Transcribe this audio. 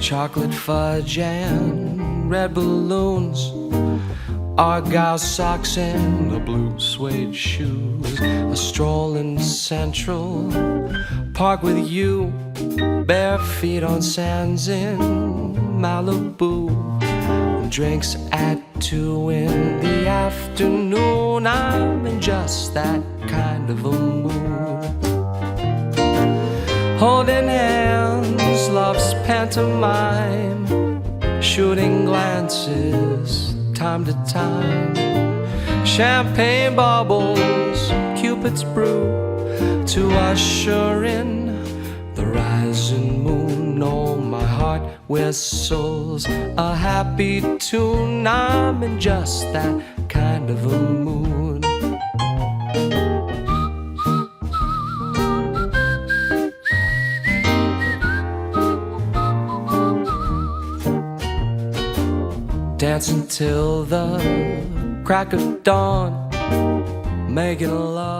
chocolate fudge and red balloons, argyle socks and the blue suede shoes. A stroll in Central Park with you, bare feet on sands in Malibu. Drinks at 2 in the afternoon. I'm in just that kind of a mood. Holding hands, love's pantomime, shooting glances time to time. Champagne bubbles, Cupid's brew, to usher in the rising moon. Oh, my heart whistles a happy tune. I'm in just that kind of a mood. Dancing till the crack of dawn, making love